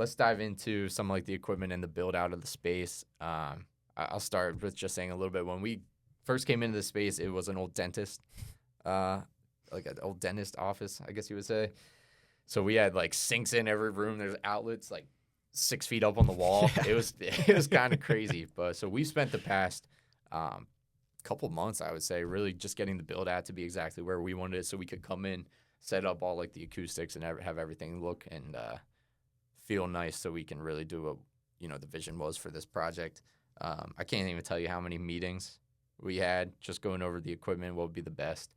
let's dive into some like the equipment and the build out of the space. I'll start with just saying a little bit. When we first came into the space, it was an old dentist, like an old dentist office, I guess you would say. So we had like sinks in every room. There's outlets like 6 feet up on the wall. Yeah. It was kind of crazy. But so we spent the past couple months, I would say, really just getting the build out to be exactly where we wanted it, so we could come in, set up all like the acoustics, and have everything look and feel nice, so we can really do what the vision was for this project. I can't even tell you how many meetings we had just going over the equipment, what would be the best,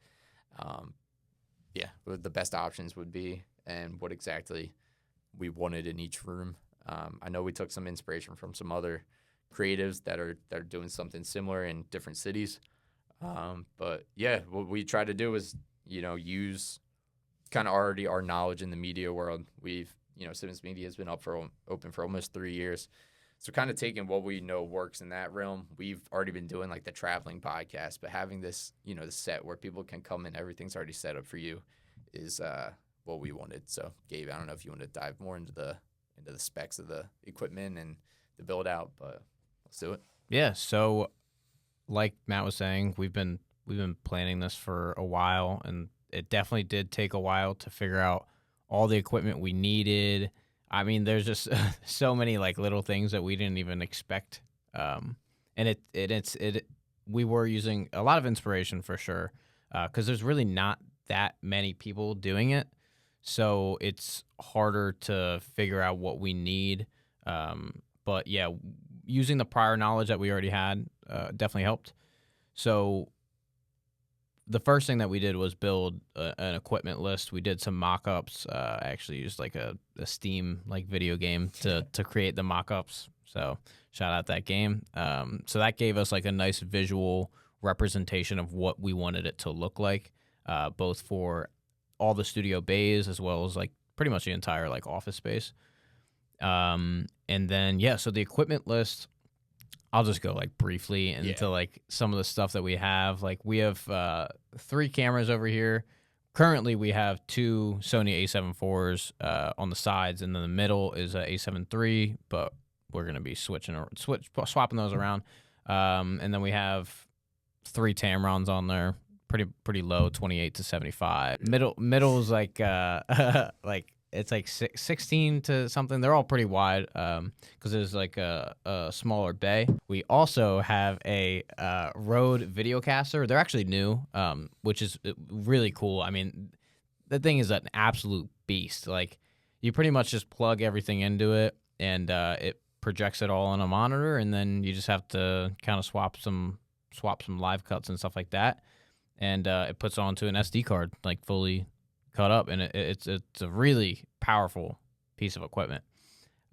what the best options would be, and what exactly we wanted in each room. I know we took some inspiration from some other creatives that are doing something similar in different cities. But yeah, what we try to do is, use kind of already our knowledge in the media world. We've, Simmons Media has been open for almost 3 years. So kind of taking what we know works in that realm. We've already been doing like the traveling podcast, but having this, the set where people can come in, everything's already set up for you is what we wanted. So Gabe, I don't know if you want to dive more into the specs of the equipment and the build out, but let's do it. Yeah. So, like Matt was saying, we've been planning this for a while, and it definitely did take a while to figure out all the equipment we needed. I mean, there's just so many like little things that we didn't even expect. And we were using a lot of inspiration for sure, because there's really not that many people doing it, so it's harder to figure out what we need. But yeah, using the prior knowledge that we already had definitely helped. So the first thing that we did was build an equipment list. We did some mock-ups. I actually used like a Steam like video game to create the mock-ups. So shout out that game. So that gave us like a nice visual representation of what we wanted it to look like, both for all the studio bays as well as like pretty much the entire like office space. And then, so the equipment list, I'll just go like briefly into like some of the stuff that we have. Like we have 3 cameras over here. Currently we have 2 Sony A7 IVs on the sides, and then the middle is a A7 III, but we're going to be swapping those around. And then we have 3 Tamrons on there, pretty low, 28 to 75. Middle is like like it's like 16 to something. They're all pretty wide because there's like a smaller bay. We also have a Rode Videocaster. They're actually new, which is really cool. I mean, the thing is an absolute beast. Like, you pretty much just plug everything into it, and it projects it all on a monitor, and then you just have to kind of swap some live cuts and stuff like that, and it puts it onto an SD card, like fully cut up, and it's a really powerful piece of equipment.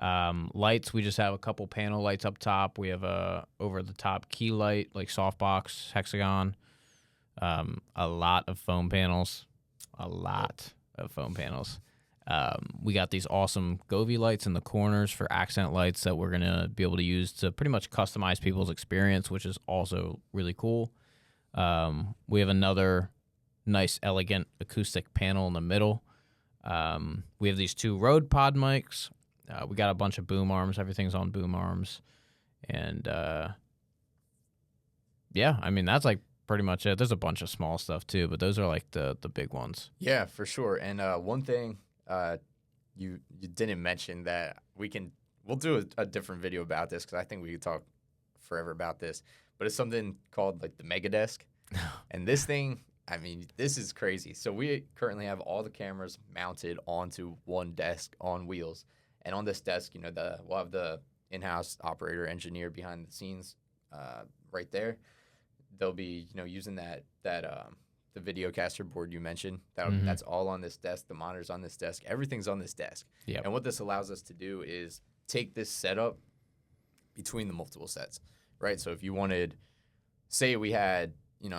Lights, we just have a couple panel lights up top. We have a over-the-top key light, like softbox, hexagon. A lot of foam panels. We got these awesome Govee lights in the corners for accent lights that we're going to be able to use to pretty much customize people's experience, which is also really cool. We have another nice, elegant acoustic panel in the middle. We have these 2 Rode pod mics. We got a bunch of boom arms. Everything's on boom arms. And, I mean, that's like pretty much it. There's a bunch of small stuff too, but those are like the big ones. Yeah, for sure. And one thing you didn't mention that we'll do a different video about this, because I think we could talk forever about this, but it's something called like the Mega Desk. And this thing, I mean, this is crazy. So we currently have all the cameras mounted onto one desk on wheels. And on this desk, we'll have the in-house operator engineer behind the scenes right there. They'll be, using that the Videocaster board you mentioned. That's all on this desk. The monitors on this desk. Everything's on this desk. Yep. And what this allows us to do is take this setup between the multiple sets, right? So if you wanted, say we had,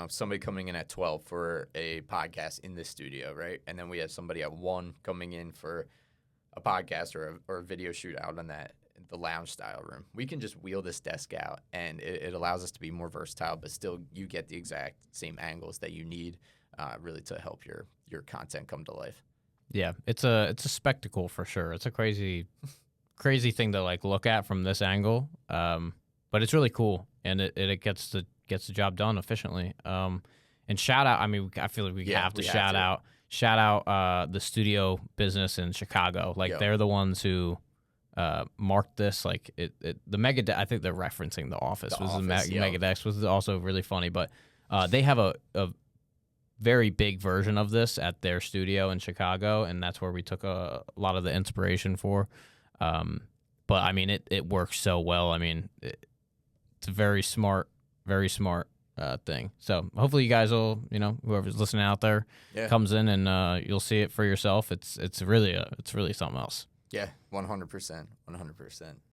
somebody coming in at 12 for a podcast in this studio, right? And then we have somebody at 1 coming in for a podcast or a video shoot out on the lounge style room. We can just wheel this desk out, and it allows us to be more versatile, but still you get the exact same angles that you need really to help your content come to life. Yeah, it's a spectacle for sure. It's a crazy crazy thing to like look at from this angle. But it's really cool, and it gets the job done efficiently. And shout out. I mean, I feel like we have to shout out the studio business in Chicago. Like they're the ones who marked this. Like the Mega. I think they're referencing The Office. Megadex was also really funny, but they have a very big version of this at their studio in Chicago, and that's where we took a lot of the inspiration for. But I mean, it works so well. I mean, it's a very smart thing. So hopefully you guys will, whoever's listening out there comes in and you'll see it for yourself. It's really something else. Yeah, 100%.